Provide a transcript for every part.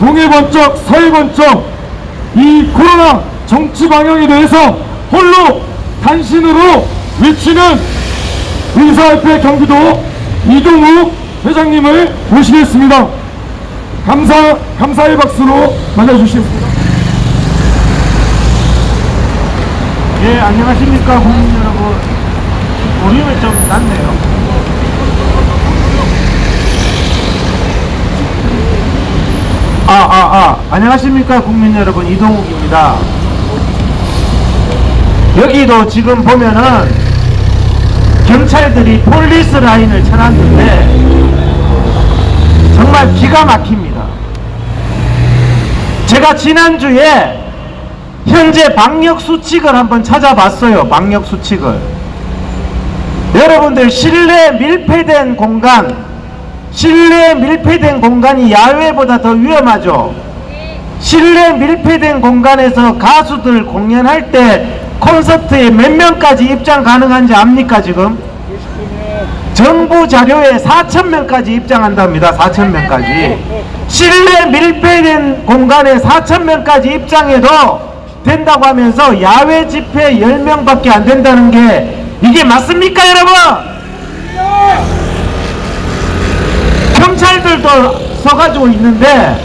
동해 번쩍 서해 번쩍 이 코로나 정치 방향에 대해서 홀로 단신으로 외치는 의사협회 경기도 이동욱 회장님을 모시겠습니다. 감사의 박수로 맞아주시겠습니다. 예, 안녕하십니까 국민 여러분. 볼륨이 좀 낮네요. 안녕하십니까 국민 여러분, 이동욱입니다. 여기도 지금 보면은 경찰들이 폴리스 라인을 쳐놨는데 정말 기가 막힙니다. 제가 지난주에 현재 방역수칙을 한번 찾아봤어요. 방역수칙을. 여러분들 실내 밀폐된 공간이 야외보다 더 위험하죠. 실내 밀폐된 공간에서 가수들 공연할 때 콘서트에 몇 명까지 입장 가능한지 압니까? 지금 정부 자료에 4,000명까지 입장한답니다. 4,000명까지. 실내 밀폐된 공간에 4,000명까지 입장해도 된다고 하면서 야외 집회 10명밖에 안 된다는 게 이게 맞습니까, 여러분? 경찰들도 서가지고 있는데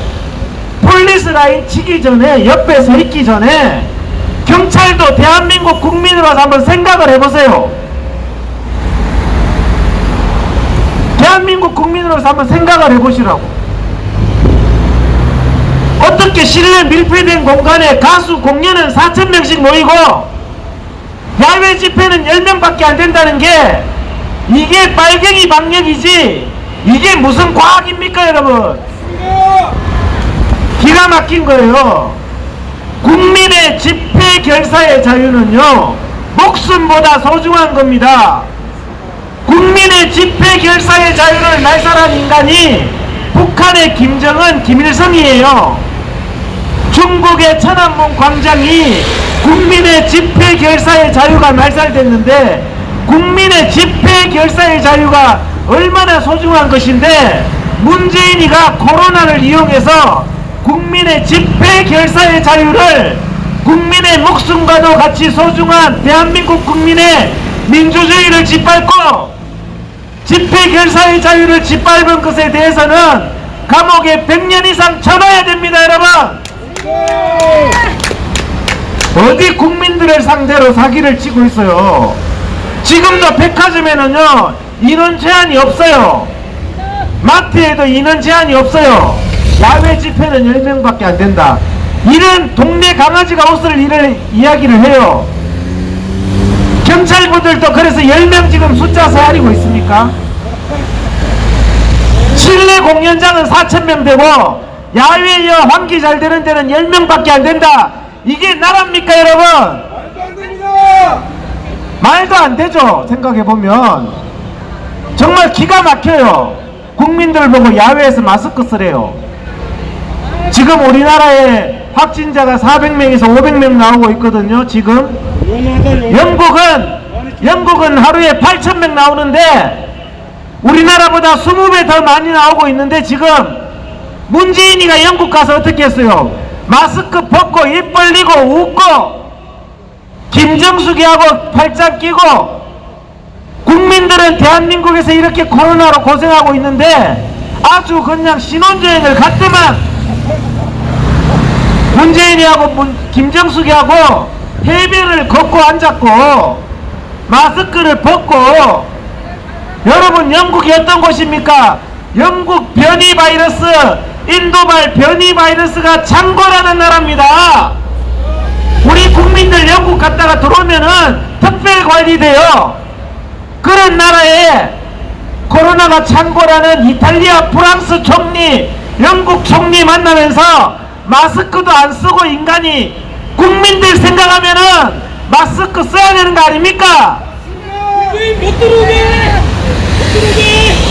폴리스 라인 치기 전에, 옆에 서 있기 전에 경찰도 대한민국 국민으로서 한번 생각을 해보세요. 대한민국 국민으로서 한번 생각을 해보시라고. 어떻게 실내 밀폐된 공간에 가수 공연은 4,000명씩 모이고 야외 집회는 10명밖에 안 된다는 게 이게 빨갱이 방역이지 이게 무슨 과학입니까, 여러분? 기가 막힌 거예요. 국민의 집회 결사의 자유는요, 목숨보다 소중한 겁니다. 국민의 집회 결사의 자유를 날살한 인간이 북한의 김정은, 김일성이에요. 중국의 천안문 광장이 국민의 집회 결사의 자유가 말살됐는데 국민의 집회 결사의 자유가 얼마나 소중한 것인데 문재인이가 코로나를 이용해서 국민의 집회 결사의 자유를 국민의 목숨과도 같이 소중한 대한민국 국민의 민주주의를 짓밟고 집회 결사의 자유를 짓밟은 것에 대해서는 감옥에 100년 이상 쳐넣어야 됩니다, 여러분. 어디 국민들을 상대로 사기를 치고 있어요. 지금도 백화점에는요 인원 제한이 없어요. 마트에도 인원 제한이 없어요. 야외 집회는 10명밖에 안 된다. 이런 동네 강아지가 옷을 이야기를 해요. 경찰분들도 그래서 10명 지금 숫자 세아리고 있습니까? 실내 공연장은 4,000명 되고 야외에 환기 잘 되는 데는 10명밖에 안 된다. 이게 나라입니까, 여러분? 말도 안 됩니다. 말도 안 되죠. 생각해보면 정말 기가 막혀요. 국민들 보고 야외에서 마스크 쓰래요. 지금 우리나라에 확진자가 400명에서 500명 나오고 있거든요. 지금 영국은 하루에 8,000명 나오는데 우리나라보다 20배 더 많이 나오고 있는데 지금 문재인이가 영국 가서 어떻게 했어요? 마스크 벗고 입 벌리고 웃고 김정숙이하고 팔짱 끼고 국민들은 대한민국에서 이렇게 코로나로 고생하고 있는데 아주 그냥 신혼여행을 갔더만 문재인이하고 김정숙이하고 해변을 걷고 앉았고 마스크를 벗고. 여러분, 영국이 어떤 곳입니까? 영국 변이 바이러스, 인도발 변이 바이러스가 창궐하는 나라입니다. 우리 국민들 영국 갔다가 들어오면은 특별 관리돼요. 그런 나라에 코로나가 창궐하는 이탈리아, 프랑스 총리, 영국 총리 만나면서 마스크도 안 쓰고 인간이 국민들 생각하면은 마스크 써야 되는 거 아닙니까? 못 들어오게.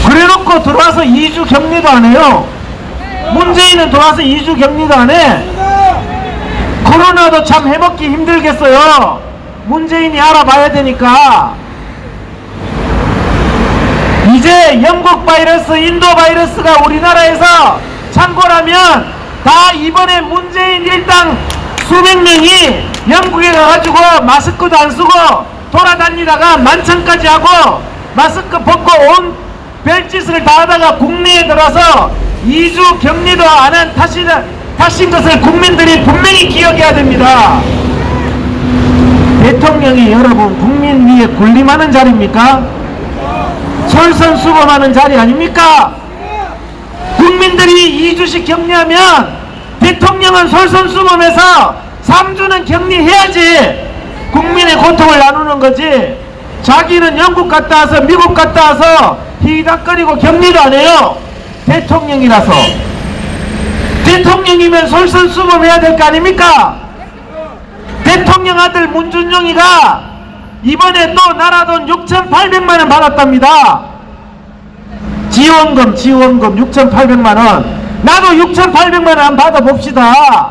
그래놓고 들어와서 2주 격리도 안 해요. 문재인은 들어와서 2주 격리도 안 해. 코로나도 참 해먹기 힘들겠어요. 문재인이 알아봐야 되니까. 이제 영국 바이러스, 인도 바이러스가 우리나라에서 창궐하면 다 이번에 문재인 일당 수백 명이 영국에 가가지고 마스크도 안 쓰고 돌아다니다가 만찬까지 하고 마스크 벗고 온 별짓을 다 하다가 국내에 들어서 2주 격리도 안 한 탓인 것을 국민들이 분명히 기억해야 됩니다. 대통령이 여러분 국민 위에 군림하는 자리입니까? 솔선수범하는 자리 아닙니까? 국민들이 2주씩 격리하면 대통령은 솔선수범해서 3주는 격리해야지 국민의 고통을 나누는 거지. 자기는 영국 갔다 와서 미국 갔다 와서 히닥거리고 격리도 안 해요. 대통령이라서. 대통령이면 솔선수범해야 될 거 아닙니까? 대통령 아들 문준용이가 이번에 또 나라돈 6,800만원 받았답니다. 지원금 6,800만원. 나도 6,800만원 한번 받아봅시다.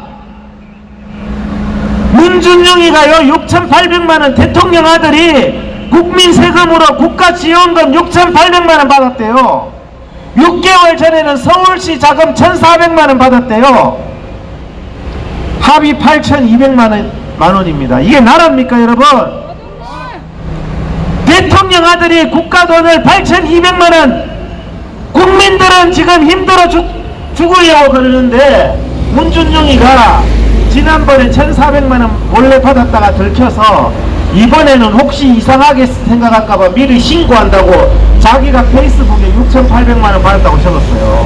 문준용이가요 6,800만원 대통령 아들이 국민 세금으로 국가 지원금 6,800만원 받았대요. 6개월 전에는 서울시 자금 1,400만원 받았대요. 합의 8,200만원입니다. 이게 나라입니까 여러분? 대통령 아들이 국가 돈을 8,200만원, 국민들은 지금 힘들어 죽으려고 그러는데 문준용이가 지난번에 1,400만원 몰래 받았다가 들켜서 이번에는 혹시 이상하게 생각할까봐 미리 신고한다고 자기가 페이스북에 6,800만원 받았다고 적었어요.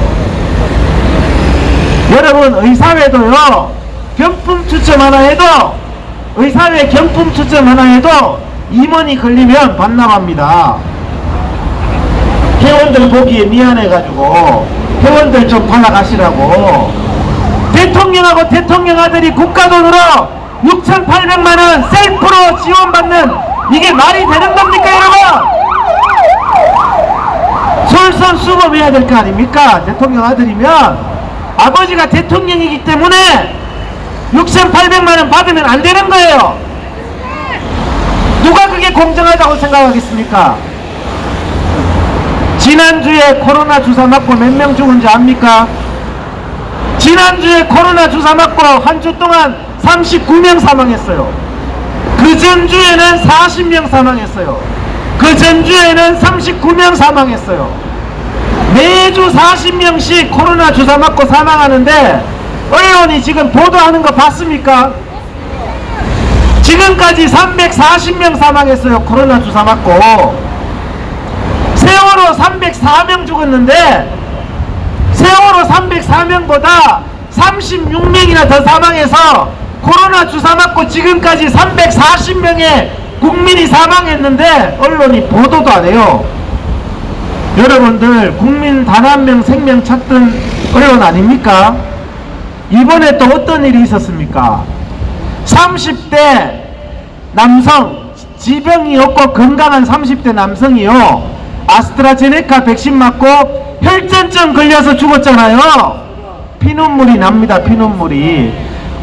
여러분 의사회도요 경품 추첨 하나 해도, 의사회 경품 추첨 하나 해도 임원이 걸리면 반납합니다. 회원들 보기에 미안해가지고 회원들 좀 받아가시라고. 대통령하고 대통령 아들이 국가돈으로 6,800만원 셀프로 지원받는, 이게 말이 되는 겁니까 여러분? 솔선수범해야 될 거 아닙니까? 대통령 아들이면 아버지가 대통령이기 때문에 6,800만원 받으면 안 되는 거예요. 누가 그게 공정하다고 생각하겠습니까? 지난주에 코로나 주사 맞고 몇 명 죽은지 압니까? 지난주에 코로나 주사 맞고 한 주 동안 39명 사망했어요. 그 전주에는 40명 사망했어요. 그 전주에는 39명 사망했어요. 매주 40명씩 코로나 주사 맞고 사망하는데 언론이 지금 보도하는 거 봤습니까? 지금까지 340명 사망했어요. 코로나 주사 맞고. 세월호 304명 죽었는데 세월호 304명보다 36명이나 더 사망해서 코로나 주사 맞고 지금까지 340명의 국민이 사망했는데 언론이 보도도 안 해요. 여러분들 국민 단 한 명 생명 찾던 언론 아닙니까? 이번에 또 어떤 일이 있었습니까? 30대 남성, 지병이 없고 건강한 30대 남성이요 아스트라제네카 백신 맞고 혈전증 걸려서 죽었잖아요. 피눈물이 납니다. 피눈물이.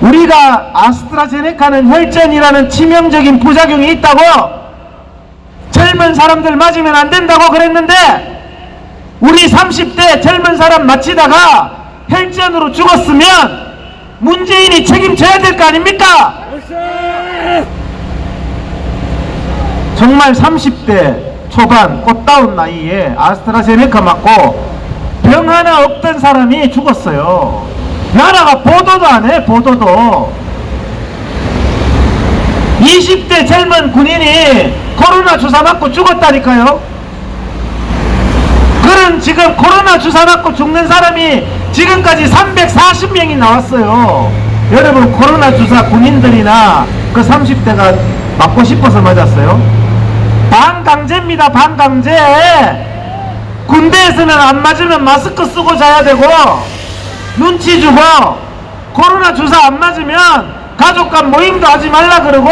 우리가 아스트라제네카는 혈전이라는 치명적인 부작용이 있다고, 젊은 사람들 맞으면 안 된다고 그랬는데 우리 30대 젊은 사람 맞히다가 혈전으로 죽었으면 문재인이 책임져야 될 거 아닙니까? 정말 30대 초반 꽃다운 나이에 아스트라제네카 맞고 병 하나 없던 사람이 죽었어요. 나라가 보도도 안 해. 보도도. 20대 젊은 군인이 코로나 주사 맞고 죽었다니까요. 그런 지금 코로나 주사 맞고 죽는 사람이 지금까지 340명이 나왔어요. 여러분 코로나 주사 군인들이나 그 30대가 맞고 싶어서 맞았어요? 반강제입니다. 반강제. 군대에서는 안 맞으면 마스크 쓰고 자야 되고 눈치 주고, 코로나 주사 안 맞으면 가족 간 모임도 하지 말라 그러고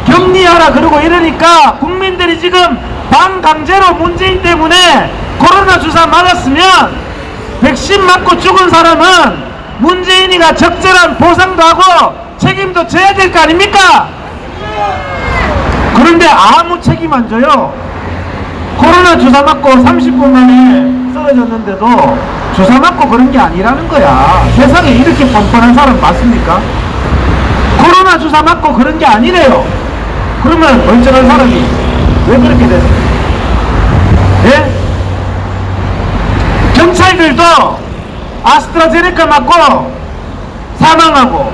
격리하라 그러고 이러니까 국민들이 지금 반강제로 문재인 때문에 코로나 주사 맞았으면 백신 맞고 죽은 사람은 문재인이가 적절한 보상도 하고 책임도 져야 될 거 아닙니까? 그런데 아무 책임 안 져요. 코로나 주사 맞고 30분 만에 쓰러졌는데도 주사 맞고 그런 게 아니라는 거야. 세상에 이렇게 뻔뻔한 사람 봤습니까? 코로나 주사 맞고 그런 게 아니래요. 그러면 멀쩡한 사람이 왜 그렇게 됐어요? 예? 경찰들도 아스트라제네카 맞고 사망하고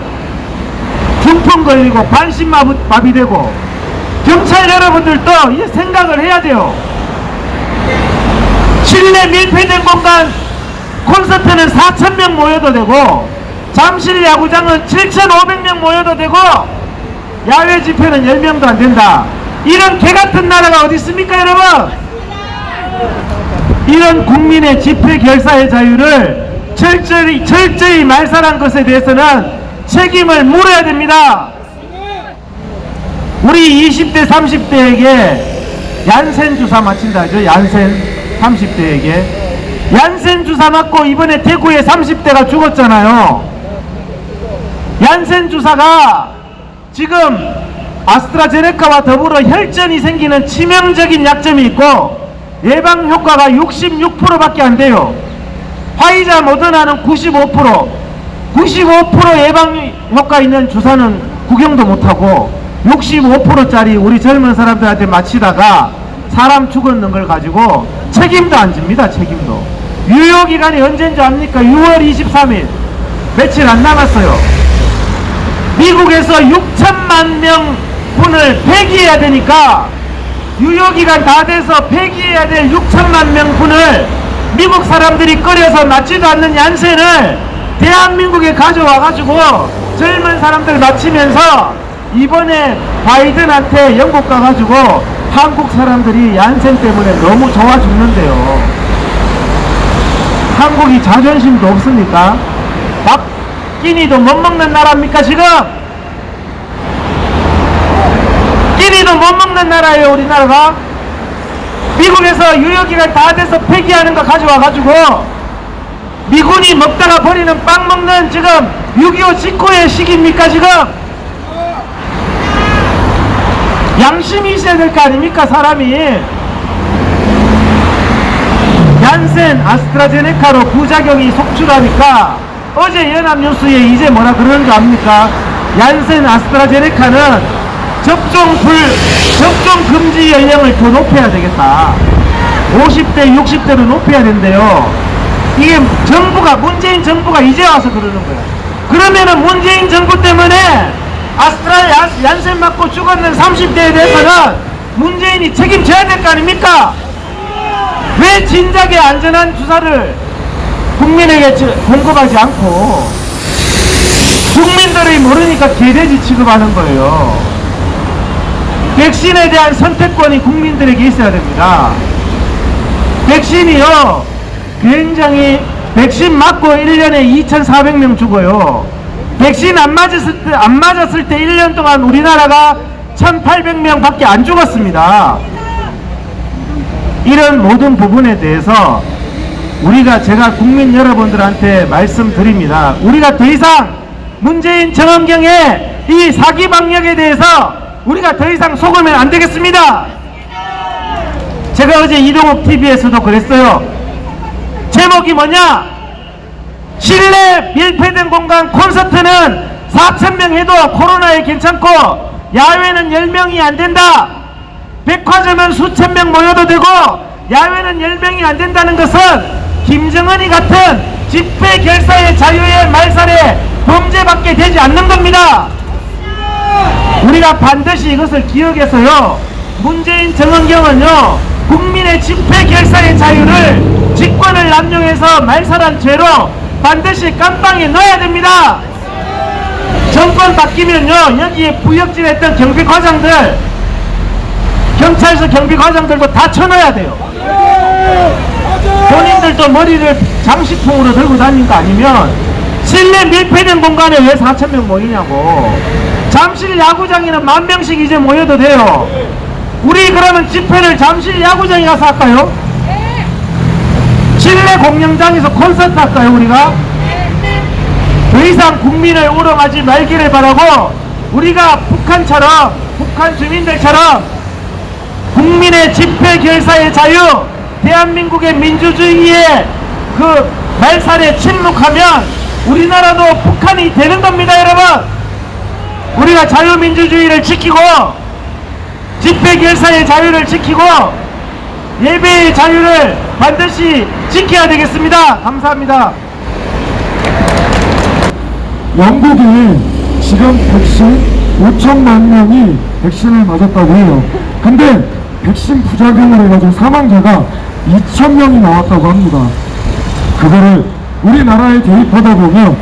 중풍 걸리고 반신마비 되고, 경찰 여러분들도 이제 생각을 해야 돼요. 실내 밀폐된 공간 콘서트는 4,000명 모여도 되고, 잠실 야구장은 7,500명 모여도 되고, 야외 집회는 10명도 안 된다. 이런 개같은 나라가 어디 있습니까, 여러분? 이런 국민의 집회 결사의 자유를 철저히 말살한 것에 대해서는 책임을 물어야 됩니다. 우리 20대 30대에게 얀센 주사 맞힌다 하죠. 얀센 30대에게 얀센 주사 맞고 이번에 대구에 30대가 죽었잖아요. 얀센 주사가 지금 아스트라제네카와 더불어 혈전이 생기는 치명적인 약점이 있고 예방 효과가 66%밖에 안 돼요. 화이자 모더나는 95% 예방 효과 있는 주사는 구경도 못하고 65%짜리 우리 젊은 사람들한테 맞히다가 사람 죽었는 걸 가지고 책임도 안 집니다. 책임도. 유효기간이 언제인 줄 압니까? 6월 23일 며칠 안 남았어요. 미국에서 6천만 명 분을 폐기해야 되니까 유효기간 다 돼서 폐기해야 될 6천만 명 분을 미국 사람들이 끓여서 맞지도 않는 얀센을 대한민국에 가져와 가지고 젊은 사람들 맞히면서 이번에 바이든한테 영국 가가지고 한국 사람들이 얀센 때문에 너무 좋아 죽는데요. 한국이 자존심도 없습니까? 밥 끼니도 못 먹는 나라입니까 지금? 끼니도 못 먹는 나라예요 우리나라가. 미국에서 유효기간 다 돼서 폐기하는 거 가져와 가지고 미군이 먹다가 버리는 빵 먹는 지금 6.25 직후의 시기입니까 지금? 양심이 있어야 될 거 아닙니까 사람이. 얀센 아스트라제네카로 부작용이 속출하니까 어제 연합뉴스에 이제 뭐라 그러는 거 압니까? 얀센 아스트라제네카는 접종 금지 연령을 더 높여야 되겠다. 50대 60대로 높여야 된대요. 이게 정부가, 문재인 정부가 이제 와서 그러는 거야. 그러면은 문재인 정부 때문에 얀센 맞고 죽었는 30대에 대해서는 문재인이 책임져야 될 거 아닙니까? 왜 진작에 안전한 주사를 국민에게 공급하지 않고 국민들이 모르니까 개돼지 취급하는 거예요. 백신에 대한 선택권이 국민들에게 있어야 됩니다. 백신이요, 굉장히 백신 맞고 1년에 2,400명 죽어요. 백신 안 맞았을 때 1년 동안 우리나라가 1,800명 밖에 안 죽었습니다. 이런 모든 부분에 대해서 제가 국민 여러분들한테 말씀드립니다. 우리가 더 이상 문재인 정원경의 이 사기 방역에 대해서 우리가 더 이상 속으면 안 되겠습니다. 제가 어제 이동욱 TV에서도 그랬어요. 제목이 뭐냐? 실내 밀폐된 공간 콘서트는 4,000명 해도 코로나에 괜찮고 야외는 10명이 안 된다. 백화점은 수천 명 모여도 되고 야외는 10명이 안 된다는 것은 김정은이 같은 집회 결사의 자유의 말살의 범죄밖에 되지 않는 겁니다. 우리가 반드시 이것을 기억해서요, 문재인 정원경은요, 국민의 집회 결사의 자유를 직권을 남용해서 말살한 죄로 반드시 깜빵에 넣어야 됩니다. 정권 바뀌면요, 여기에 부역질했던 경비과장들, 경찰서 경비과장들도 다 쳐넣어야 돼요. 본인들도 머리를 장식통으로 들고 다니는 거 아니면 실내 밀폐된 공간에 왜 4,000명 모이냐고. 잠실 야구장에는 10,000명씩 이제 모여도 돼요. 우리 그러면 집회를 잠실 야구장에 가서 할까요? 실내 공연장에서 콘서트 할까요 우리가? 더 이상 국민을 우롱하지 말기를 바라고, 우리가 북한처럼, 북한 주민들처럼 국민의 집회 결사의 자유, 대한민국의 민주주의의 그 말살에 침묵하면 우리나라도 북한이 되는 겁니다, 여러분. 우리가 자유민주주의를 지키고 집회결사의 자유를 지키고 예배의 자유를 반드시 지켜야 되겠습니다. 감사합니다. 영국이 지금 백신 5천만 명이 백신을 맞았다고 해요. 근데 백신 부작용을 해가지고 사망자가 2,000명이 나왔다고 합니다. 그거를 우리나라에 대입하다 보면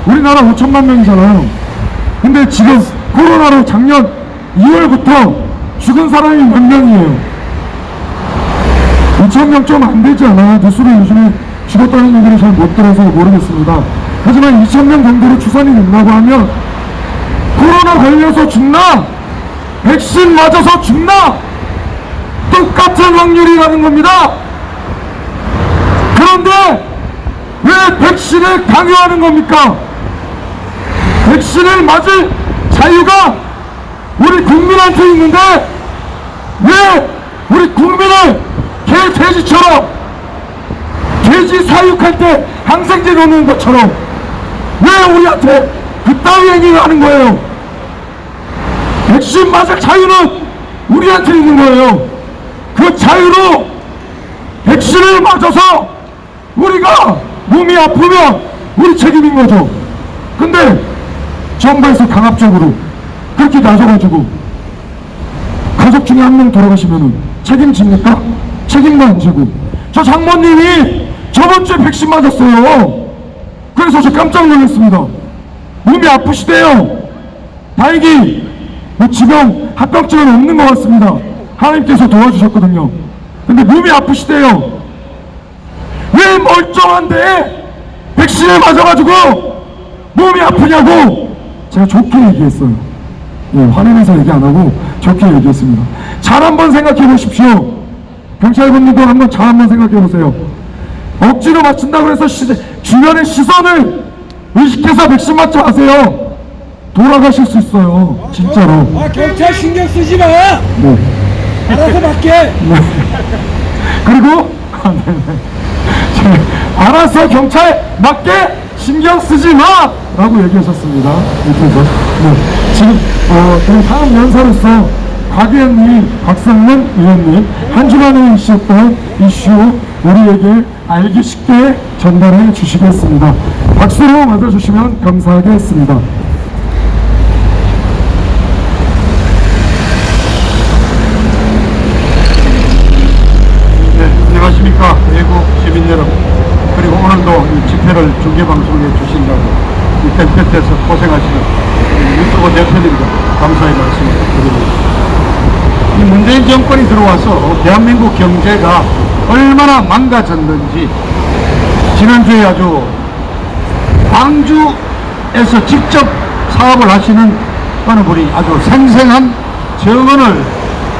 우리나라 5천만 명이잖아요. 근데 지금 코로나로 작년 2월부터 죽은 사람이 몇 명이에요? 2,000명 좀 안 되지 않아요? 뉴스로 요즘에 죽었다는 얘기를 잘 못 들어서 모르겠습니다. 하지만 2,000명 정도로 추산이 된다고 하면 코로나 걸려서 죽나? 백신 맞아서 죽나? 똑같은 확률이라는 겁니다. 그런데 왜 백신을 강요하는 겁니까? 백신을 맞을 자유가 우리 국민한테 있는데 왜 우리 국민을 개 돼지처럼 돼지 사육할 때 항생제 넣는 것처럼 왜 우리한테 그따위 행위를 하는 거예요? 백신 맞을 자유는 우리한테 있는 거예요. 그 자유로 백신을 맞아서 우리가 몸이 아프면 우리 책임인 거죠. 근데 정부에서 강압적으로 그렇게 나서가지고 가족 중에 한 명 돌아가시면은 책임집니까? 책임도 안 지고. 저 장모님이 저번 주에 백신 맞았어요. 그래서 저 깜짝 놀랐습니다. 몸이 아프시대요. 다행히 뭐 지금 합병증은 없는 것 같습니다. 하나님께서 도와주셨거든요. 근데 몸이 아프시대요. 왜 멀쩡한데 백신을 맞아가지고 몸이 아프냐고 제가 좋게 얘기했어요. 예, 화내면서 얘기 안 하고 좋게 얘기했습니다. 잘 한번 생각해 보십시오. 경찰분들도 한번 잘 한번 생각해 보세요. 억지로 맞춘다고 해서 주변의 시선을 의식해서 백신 맞지 마세요. 돌아가실 수 있어요. 진짜로. 경찰 신경 쓰지 마. 네. 알아서 맞게. 네. 그리고 알아서 경찰 맞게 신경 쓰지 마! 라고 얘기하셨습니다. 이렇게서. 네. 지금, 그럼 다음 연사로서 곽 의원님, 박상문 의원님, 한 주간에 이슈였던 이슈 우리에게 알기 쉽게 전달해 주시겠습니다. 박수로 맞아주시면 감사하겠습니다. 네, 안녕하십니까. 외국 시민 여러분. 그리고 오늘도 이 집회를 중계방송해 주신다고 이 땡볕에서 고생하시는 유튜브 대표님들 감사의 말씀을 드립니다. 이 문재인 정권이 들어와서 대한민국 경제가 얼마나 망가졌는지 지난주에 아주 광주에서 직접 사업을 하시는 어느 분이 아주 생생한 증언을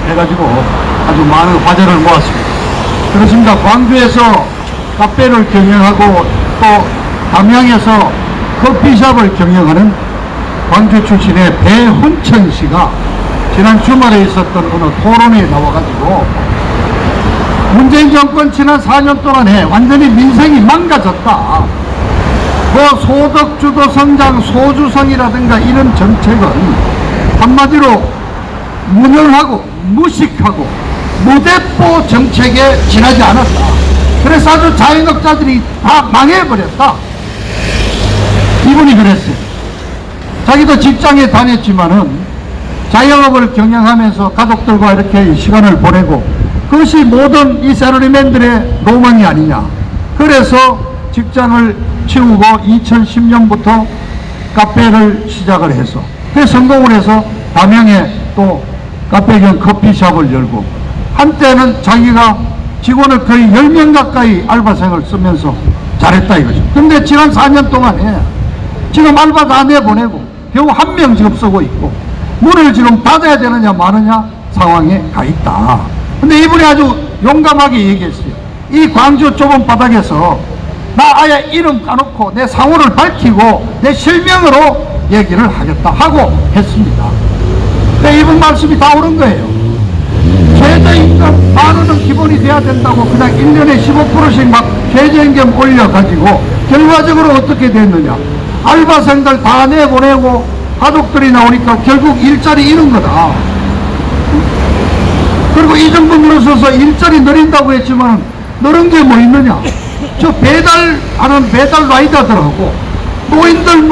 해가지고 아주 많은 화제를 모았습니다. 그렇습니다. 광주에서 카페를 경영하고 또 담양에서 커피숍을 경영하는 광주 출신의 배훈천 씨가 지난 주말에 있었던 어느 토론회에 나와가지고 문재인 정권 지난 4년 동안에 완전히 민생이 망가졌다. 그 소득주도 성장 소주성이라든가 이런 정책은 한마디로 무능하고 무식하고 무대뽀 정책에 지나지 않았다. 그래서 아주 자영업자들이 다 망해버렸다. 이분이 그랬어요. 자기도 직장에 다녔지만은 자영업을 경영하면서 가족들과 이렇게 시간을 보내고 그것이 모든 이 셀러리맨들의 로망이 아니냐. 그래서 직장을 치우고 2010년부터 카페를 시작을 해서 그래서 성공을 해서 담양에 또 카페 겸 커피숍을 열고 한때는 자기가 직원을 거의 10명 가까이 알바생을 쓰면서 잘했다 이거죠. 근데 지난 4년 동안에 지금 알바 다 내보내고 겨우 1명 지금 쓰고 있고 문을 지금 닫아야 되느냐 마느냐 상황에 가 있다. 근데 이분이 아주 용감하게 얘기했어요. 이 광주 좁은 바닥에서 나 아예 이름 까놓고 내 상호를 밝히고 내 실명으로 얘기를 하겠다 하고 했습니다. 근데 이분 말씀이 다 옳은 거예요. 최저임금 만 원은 기본이 돼야 된다고 그냥 1년에 15%씩 막 최저임금 올려가지고 결과적으로 어떻게 됐느냐? 알바생들 다 내보내고 가족들이 나오니까 결국 일자리 잃은 거다. 그리고 이 정도 물어서서 일자리 늘린다고 했지만 늘은 게 뭐 있느냐? 저 배달하는 배달 라이더들하고 노인들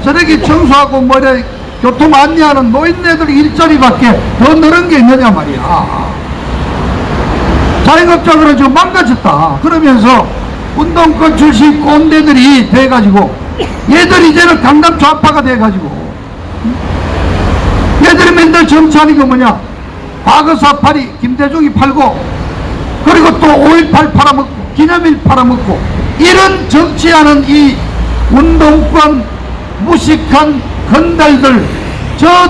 쓰레기 청소하고 뭐 이래 교통 안내하는 노인네들 일자리밖에 더 늘은 게 있느냐 말이야. 자영업자들은 지금 망가졌다. 그러면서 운동권 출신 꼰대들이 돼가지고 얘들 이제는 강남 좌파가 돼가지고 얘들이 맨날 정치하는 게 뭐냐? 과거사 팔이 김대중이 팔고 그리고 또 5.18 팔아먹고 기념일 팔아먹고 이런 정치하는 이 운동권 무식한 건달들, 저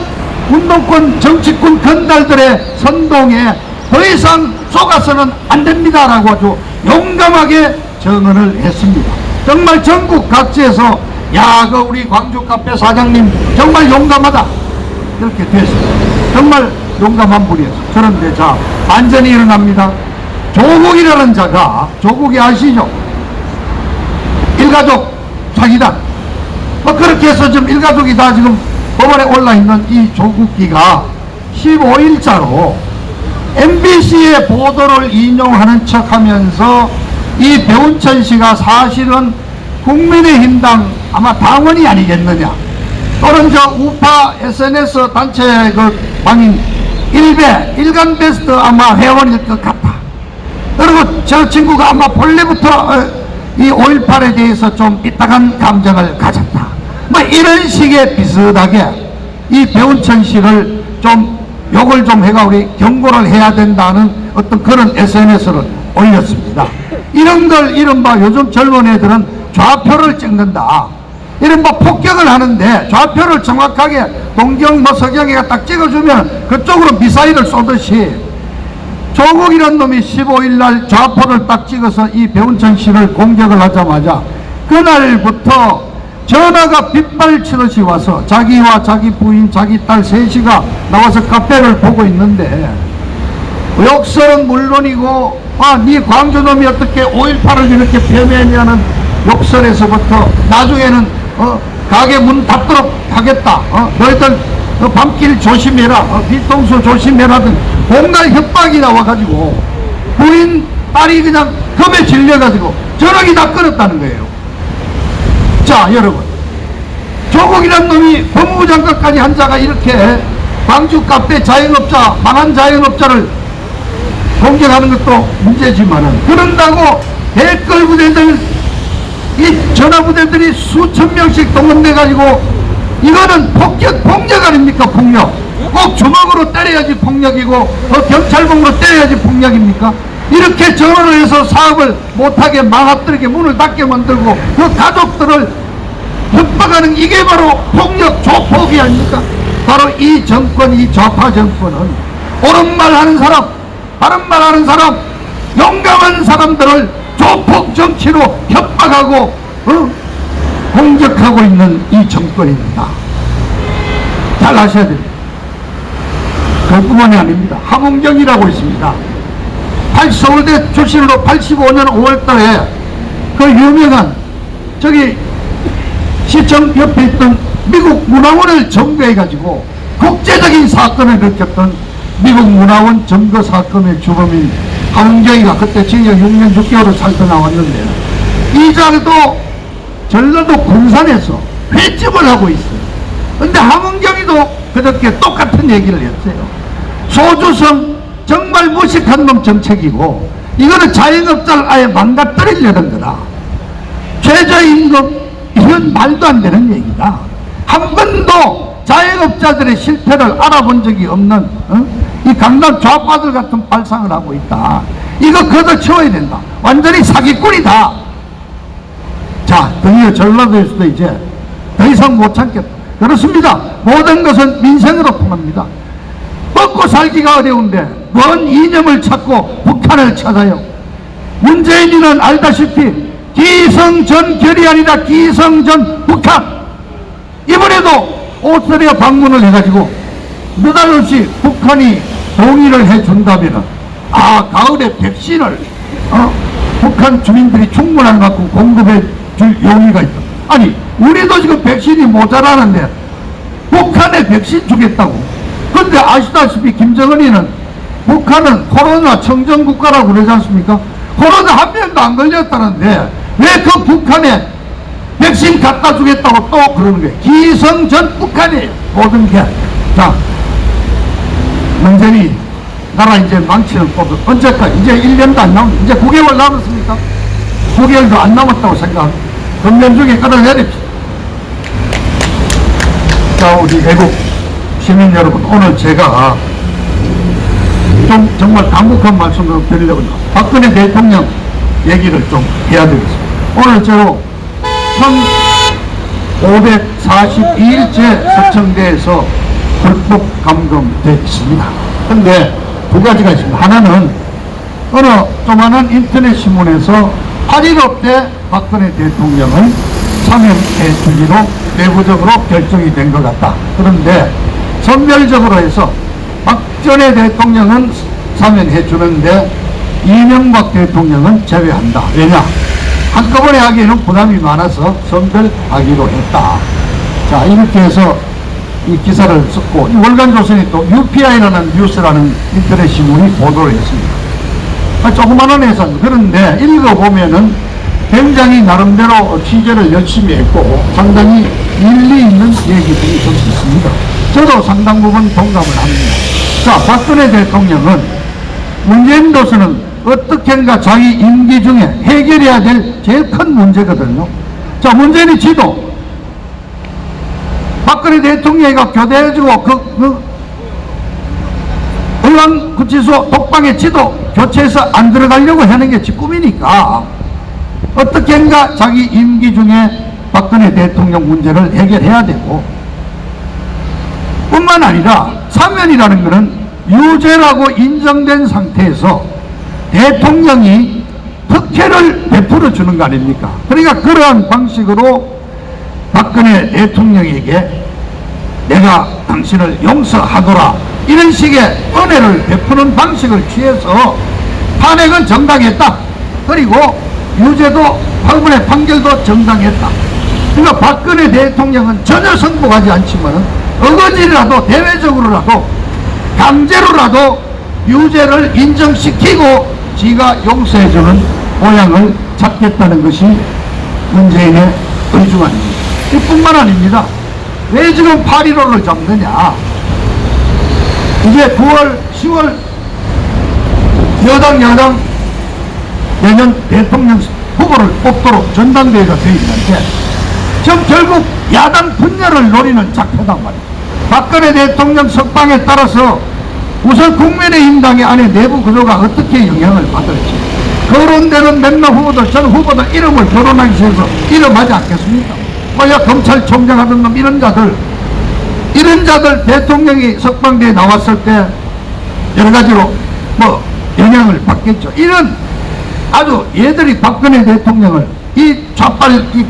운동권 정치권 건달들의 선동에 더 이상 속아서는 안 됩니다라고 아주 용감하게 정언을 했습니다. 정말 전국 각지에서 야, 그 우리 광주 카페 사장님 정말 용감하다 이렇게 됐습니다. 정말 용감한 분이었어요. 그런데 자, 반전이 일어납니다. 조국이라는 자가, 조국이 아시죠? 일가족 사기단 그렇게 해서 지금 일가족이 다 지금 법원에 올라있는 이 조국기가 15일자로 MBC의 보도를 인용하는 척하면서 이 배운천 씨가 사실은 국민의힘당 아마 당원이 아니겠느냐, 또는 저 우파 SNS 단체 그 방인 일간베스트 아마 회원일 것 같다. 그리고 저 친구가 아마 본래부터 이 5.18에 대해서 좀 삐딱한 감정을 가졌다. 뭐 이런 식의 비슷하게 이 배운천 씨를 좀 욕을 좀 해가 우리 경고를 해야 된다는 어떤 그런 SNS를 올렸습니다. 이런 걸 이른바 요즘 젊은 애들은 좌표를 찍는다. 이른바 폭격을 하는데 좌표를 정확하게 동경 뭐 서경이가 딱 찍어주면 그쪽으로 미사일을 쏘듯이 조국이라는 놈이 15일날 좌표를 딱 찍어서 이 배운천 씨를 공격을 하자마자 그날부터 전화가 빗발치듯이 와서 자기와 자기 부인, 자기 딸 셋이가 나와서 카페를 보고 있는데 욕설은 물론이고 네 광주놈이 어떻게 5.18을 이렇게 폄훼했냐는 욕설에서부터 나중에는 가게 문 닫도록 하겠다, 너희들 밤길 조심해라, 뒤통수 조심해라 등 온갖 협박이 나와가지고 부인 딸이 그냥 겁에 질려가지고 전화기 다 끊었다는 거예요. 자, 여러분, 조국이란 놈이 법무부 장관까지 한 자가 이렇게 광주 카페 자영업자, 망한 자영업자를 공격하는 것도 문제지만은, 그런다고 댓글 부대들, 이 전화 부대들이 수천 명씩 동원돼가지고 이거는 폭력 아닙니까? 폭력. 꼭 주먹으로 때려야지 폭력이고 경찰봉으로 때려야지 폭력입니까? 이렇게 전원을 해서 사업을 못하게 망아뜨리게 문을 닫게 만들고 그 가족들을 협박하는 이게 바로 폭력 조폭이 아닙니까? 바로 이 정권, 이 좌파 정권은 옳은 말 하는 사람, 바른 말 하는 사람, 용감한 사람들을 조폭 정치로 협박하고 공격하고 있는 이 정권입니다. 잘 아셔야 됩니다. 그뿐만이 아닙니다. 함은경이라고 있습니다. 서울대 출신으로 85년 5월달에 그 유명한 저기 시청 옆에 있던 미국 문화원을 점거해가지고 국제적인 사건을 일으켰던 미국 문화원 점거 사건의 주범인 함은경이가 그때 징역 6년 6개월을 살다 나왔는데, 이 자도 전라도 군산에서 횟집을 하고 있어요. 근데 함은경이도 그렇게 똑같은 얘기를 했어요. 소주성 정말 무식한 놈 정책이고 이거는 자영업자를 아예 망가뜨리려는 거다. 최저임금 이건 말도 안 되는 얘기다. 한 번도 자영업자들의 실패를 알아본 적이 없는 이 강남 좌파들 같은 발상을 하고 있다. 이거 걷어치워야 된다. 완전히 사기꾼이다. 자, 드디어 전라도에서도 이제 더 이상 못 참겠다. 그렇습니다. 모든 것은 민생으로 통합니다. 먹고 살기가 어려운데 뭔 이념을 찾고 북한을 찾아요. 문재인이는 알다시피 기성전결이 아니라 기성전 북한. 이번에도 오스트리아 방문을 해가지고 느닷없이 북한이 동의를 해준다면 가을에 백신을 북한 주민들이 충분한 만큼 공급해 줄 용의가 있다. 아니, 우리도 지금 백신이 모자라는데 북한에 백신 주겠다고. 근데 아시다시피 김정은이는 북한은 코로나 청정국가라고 그러지 않습니까? 코로나 한 명도 안 걸렸다는데 왜 그 북한에 백신 갖다 주겠다고 또 그러는 거예요. 기성전 북한이에요. 모든 게. 자, 문재인이 나라 이제 망치는 법을 언제까지? 이제 1년도 안 남았, 이제 9개월 남았습니까? 9개월도 안 남았다고 생각합니다. 금년 중에 끌어내립시다. 자, 우리 외국 시민 여러분, 오늘 제가 좀 정말 당국한 말씀을 드리려고 합니다. 박근혜 대통령 얘기를 좀 해야 되겠습니다. 오늘 저로 1542일째 서청대에서 불법 감금되어 있습니다. 근데 두 가지가 있습니다. 하나는 어느 조만한 인터넷 신문에서 8.15 때 박근혜 대통령을 사면해 주기로 내부적으로 결정이 된 것 같다. 그런데 선별적으로 해서 박전에 대통령은 사면해 주는데 이명박 대통령은 제외한다. 왜냐? 한꺼번에 하기에는 부담이 많아서 선별하기로 했다. 자, 이렇게 해서 이 기사를 썼고, 이 월간조선이 또 UPI라는 뉴스라는 인터넷 신문이 보도를 했습니다. 조그만한 회사. 그런데 읽어보면은 굉장히 나름대로 취재를 열심히 했고 상당히 일리 있는 얘기들이 좀 있습니다. 저도 상당 부분 동감을 합니다. 자, 박근혜 대통령은 문재인으로서는 어떻게인가 자기 임기 중에 해결해야 될 제일 큰 문제거든요. 자, 문재인이 지도 박근혜 대통령이 교대해주고 을왕구치소 독방의 지도 교체해서 안 들어가려고 하는 게 지 꿈이니까 어떻게인가 자기 임기 중에 박근혜 대통령 문제를 해결해야 되고, 뿐만 아니라 사면이라는 것은 유죄라고 인정된 상태에서 대통령이 특혜를 베풀어 주는 거 아닙니까? 그러니까 그러한 방식으로 박근혜 대통령에게 내가 당신을 용서하더라 이런 식의 은혜를 베푸는 방식을 취해서 탄핵은 정당했다. 그리고 유죄도 판문의 판결도 정당했다. 그러니까 박근혜 대통령은 전혀 승복하지 않지만 어거지라도 대외적으로라도 강제로라도 유죄를 인정시키고 지가 용서해주는 모양을 찾겠다는 것이 문재인의 의중아닙니다. 이뿐만 아닙니다. 왜 지금 8.15를 잡느냐? 이제 9월, 10월 여당, 야당 내년 대통령 후보를 뽑도록 전당대회가 되어 있는데 지금 결국 야당 분열을 노리는 작태단 말이에요. 박근혜 대통령 석방에 따라서 우선 국민의힘당의 안에 내부 구조가 어떻게 영향을 받을지, 거론되는 몇몇 후보들, 전 후보들 이름을 거론하기 위해서 이름하지 않겠습니까? 뭐야 검찰총장 하던 놈 이런 자들 대통령이 석방대에 나왔을 때 여러 가지로 뭐 영향을 받겠죠. 이런 아주 얘들이 박근혜 대통령을 이 좌빨 이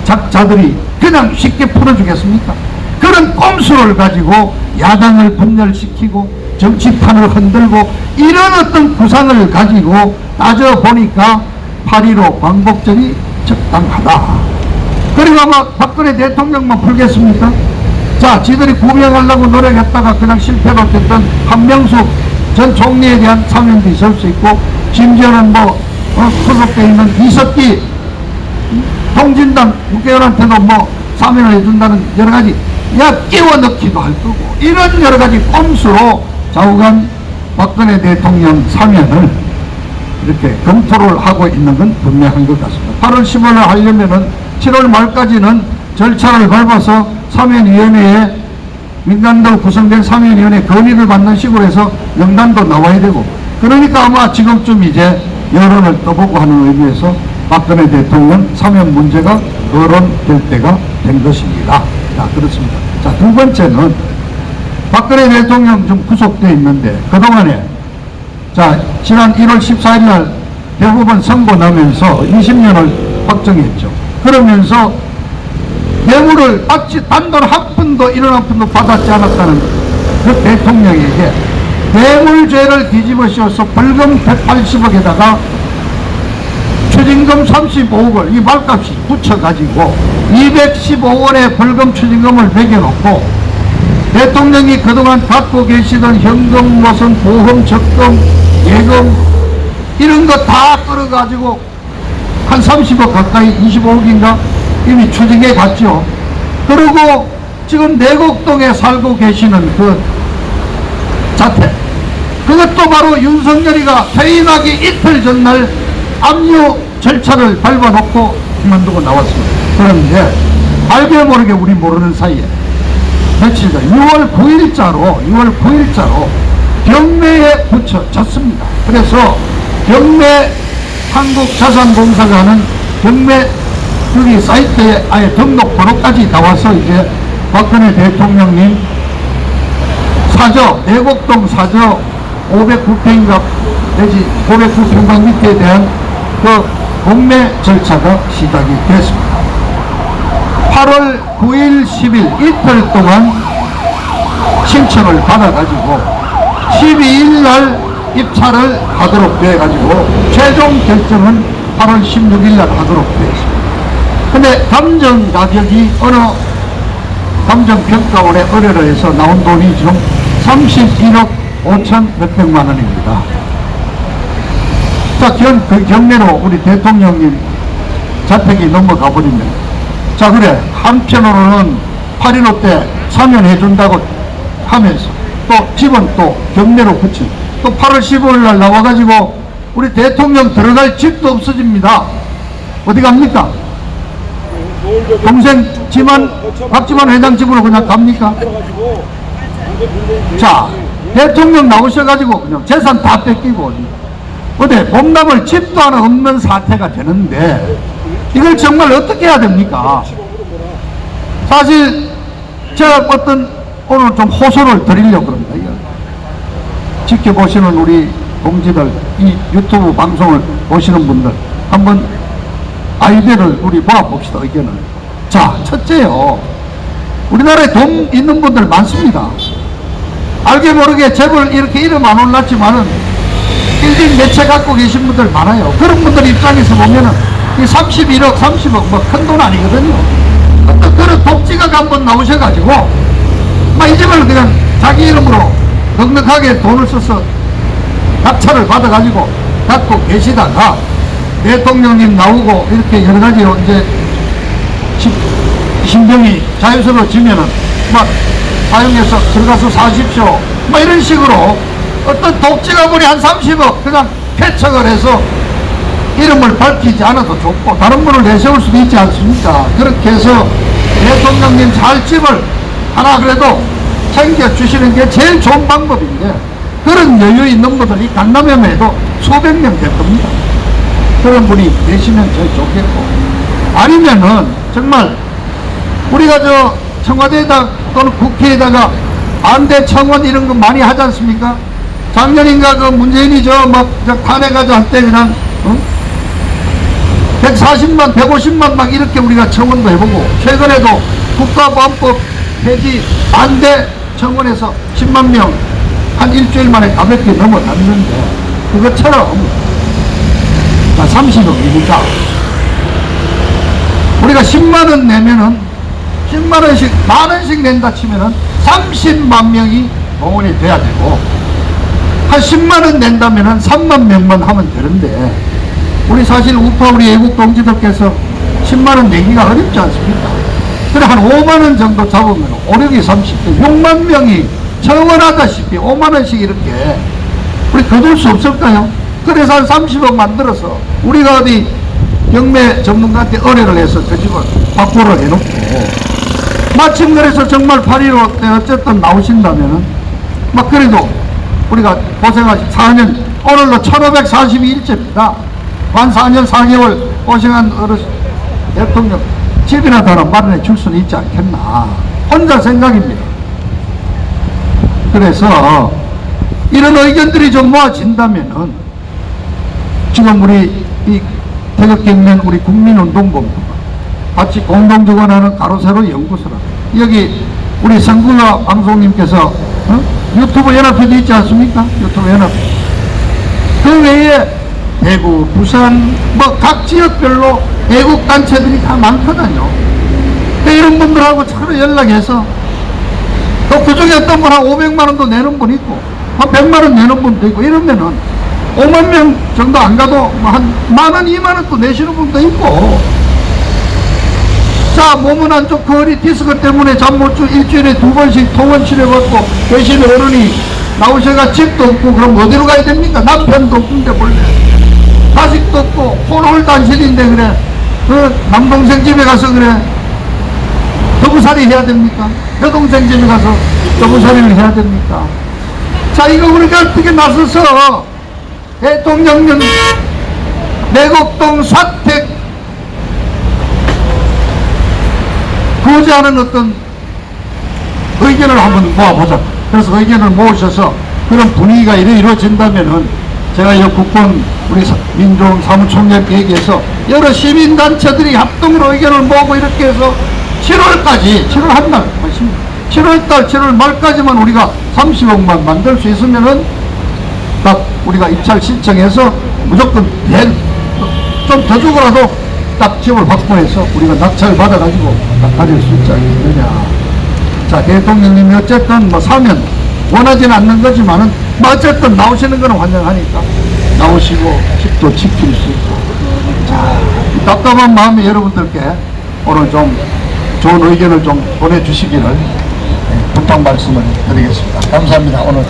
작자들이 그냥 쉽게 풀어주겠습니까? 그런 꼼수를 가지고 야당을 분열시키고 정치판을 흔들고 이런 어떤 구상을 가지고 따져보니까 8.15 광복절이 적당하다. 그리고 아마 박근혜 대통령만 풀겠습니까? 자, 지들이 구명하려고 노력했다가 그냥 실패로 됐던 한명숙 전 총리에 대한 사면도 있을 수 있고, 심지어는 소속되어 있는 이석기 통진당 국회의원한테도 사면을 해준다는 여러 가지 끼워 넣기도 할 거고, 이런 여러 가지 꼼수로 좌우간 박근혜 대통령 사면을 이렇게 검토를 하고 있는 건 분명한 것 같습니다. 8월 10일을 하려면은 7월 말까지는 절차를 밟아서 사면위원회에 민간도 구성된 사면위원회 건의를 받는 식으로 해서 명단도 나와야 되고, 그러니까 아마 지금쯤 이제 여론을 떠보고 하는 의미에서 박근혜 대통령 사면 문제가 거론될 때가 된 것입니다. 자, 그렇습니다. 자, 두 번째는 박근혜 대통령 좀 구속되어 있는데 그동안에 자, 지난 1월 14일 날 대법원 선고 나면서 20년을 확정했죠. 그러면서 뇌물을 받지 단돈 한 푼도 1원 한 푼도 받았지 않았다는 그 대통령에게 뇌물죄를 뒤집어 씌워서 벌금 180억에다가 추징 추징금 35억을 이 말값이 붙여가지고 215원의 벌금 추징금을 매겨놓고 대통령이 그동안 갖고 계시던 현금, 무슨 보험, 적금, 예금 이런 거 다 끌어가지고 한 30억 가까이 25억인가 이미 추징해 갔죠. 그리고 지금 내곡동에 살고 계시는 그 자택, 그것도 바로 윤석열이가 퇴임하기 이틀 전날 압류 절차를 밟아놓고 그만두고 나왔습니다. 그런데 알게 모르게 우리 모르는 사이에 며칠 전 6월 9일자로 경매에 붙여졌습니다. 그래서 경매 한국자산공사가 하는 경매 여기 사이트에 아예 등록 번호까지 나와서 이제 박근혜 대통령님 사저, 내곡동 사저 509평인가 내지 509평방 밑에 대한 그 공매 절차가 시작이 됐습니다. 8월 9일, 10일 이틀 동안 신청을 받아가지고 12일 날 입찰을 하도록 돼가지고 최종 결정은 8월 16일 날 하도록 되었습니다. 근데 감정 가격이 어느 감정평가원에 의뢰를 해서 나온 돈이 지금 31억 5천 몇백만 원입니다. 자, 그 경매로 우리 대통령님 자택이 넘어가 버리면, 자, 그래, 한편으로는 8.15 때 사면해준다고 하면서 또 집은 또 경매로 붙인, 또 8월 15일 날 나와가지고 우리 대통령 들어갈 집도 없어집니다. 어디 갑니까? 동생 집안, 박지원 회장 집으로 그냥 갑니까? 자, 대통령 나오셔가지고 그냥 재산 다 뺏기고 어디 몸담을 집도 하나 없는 사태가 되는데 이걸 정말 어떻게 해야 됩니까? 사실 제가 오늘 좀 호소를 드리려고 그럽니다. 이거 지켜보시는 우리 동지들, 이 유튜브 방송을 보시는 분들 한번 아이디어를 우리 모아봅시다. 의견을. 자, 첫째요, 우리나라에 돈 있는 분들 많습니다. 알게 모르게 재벌 이렇게 이름 안 올랐지만은 빌딩 몇 채 갖고 계신 분들 많아요. 그런 분들 입장에서 보면은 이 31억 30억 뭐 큰 돈 아니거든요. 어떤 그런 독지가가 한번 나오셔가지고 막 이 집을 그냥 자기 이름으로 넉넉하게 돈을 써서 낙찰을 받아가지고 갖고 계시다가 대통령님 나오고 이렇게 여러 가지로 이제 신병이 자연스러워지면은 막 사용해서 들어가서 사십시오 막 이런 식으로 어떤 독지가분이 한 30억 그냥 패척을 해서 이름을 밝히지 않아도 좋고 다른 분을 내세울 수도 있지 않습니까? 그렇게 해서 대통령님 잘 집을 하나 그래도 챙겨주시는 게 제일 좋은 방법인데, 그런 여유 있는 분들이 강남에도 수백 명 될 겁니다. 그런 분이 계시면 제일 좋겠고, 아니면은 정말 우리가 저 청와대에다 또는 국회에다가 반대 청원 이런 거 많이 하지 않습니까? 작년인가 그 문재인이 저 탄핵하자 할 때 그냥 140만 150만 막 이렇게 우리가 청원도 해보고, 최근에도 국가보안법 폐지 반대 청원에서 10만 명 한 일주일 만에 가볍게 넘어갔는데, 그것처럼 30억이니까 우리가 10만원 내면은 10만원씩 만원씩 낸다 치면은 30만 명이 동원이 돼야 되고, 한 10만원 낸다면은 3만 명만 하면 되는데, 우리 사실 우파 우리 애국 동지들께서 10만원 내기가 어렵지 않습니까? 그래 한 5만원 정도 잡으면 5, 6이 30대 6만 명이 청원하다시피 5만원씩 이렇게 우리 거둘 수 없을까요? 그래서 한 30억 만들어서 우리가 어디 경매 전문가한테 의뢰를 해서 그 집을 확보를 해놓고, 마침 그래서 정말 8.15 때 어쨌든 나오신다면은 막 그래도 우리가 고생하신 4년, 오늘로 1542일째입니다. 만 4년 4개월 고생한 어르신 대통령 집이나 하나 마련해 줄 수는 있지 않겠나, 혼자 생각입니다. 그래서 이런 의견들이 좀 모아진다면은 지금 우리 이 태극경면 우리 국민운동본부 같이 공동주관 하는 가로세로 연구소라, 여기 우리 성구가 방송님께서 유튜브 연합회도 있지 않습니까? 유튜브 연합회. 그 외에 대구, 부산, 뭐 각 지역별로 애국단체들이 다 많거든요. 근데 이런 분들하고 차로 연락해서 또 그중에 어떤 분 한 500만 원도 내는 분 있고 한 100만 원 내는 분도 있고 이러면은 5만 명 정도 안 가도 뭐 한 10,000원, 2만 원 또 내시는 분도 있고, 자, 몸은 안 좋고 허리 디스크 때문에 잠 못 주 일주일에 2번씩 통원 치료받고 계신 어른이 나오셔가 집도 없고 그럼 어디로 가야 됩니까? 남편도 없는데 본래 자식도 없고 홀홀 단신인데 그래 그 남동생 집에 가서 그래 더부살이 해야 됩니까? 여동생 집에 가서 더부살이를 해야 됩니까? 자, 이거 우리가 어떻게 나서서 대통령령 내곡동 사택 구제하는 어떤 의견을 한번 모아보자. 그래서 의견을 모으셔서 그런 분위기가 이루어진다면은 제가 이 국본 우리 민종 사무총장께 얘기해서 여러 시민단체들이 합동으로 의견을 모으고 이렇게 해서 7월까지 7월 한 달 7월달 7월 말까지만 우리가 30억만 만들 수 있으면은 딱 우리가 입찰 신청해서 무조건 좀 더 주고라도 딱 집을 확보해서 우리가 낙찰 받아가지고 딱 가질 수 있지 않겠느냐. 자, 대통령님이 어쨌든 뭐 사면 원하지는 않는 거지만은 뭐 어쨌든 나오시는 거는 환영하니까 나오시고 집도 지킬 수 있고. 자, 이 답답한 마음에 여러분들께 오늘 좀 좋은 의견을 좀 보내주시기를 부탁 말씀을 드리겠습니다. 감사합니다. 오늘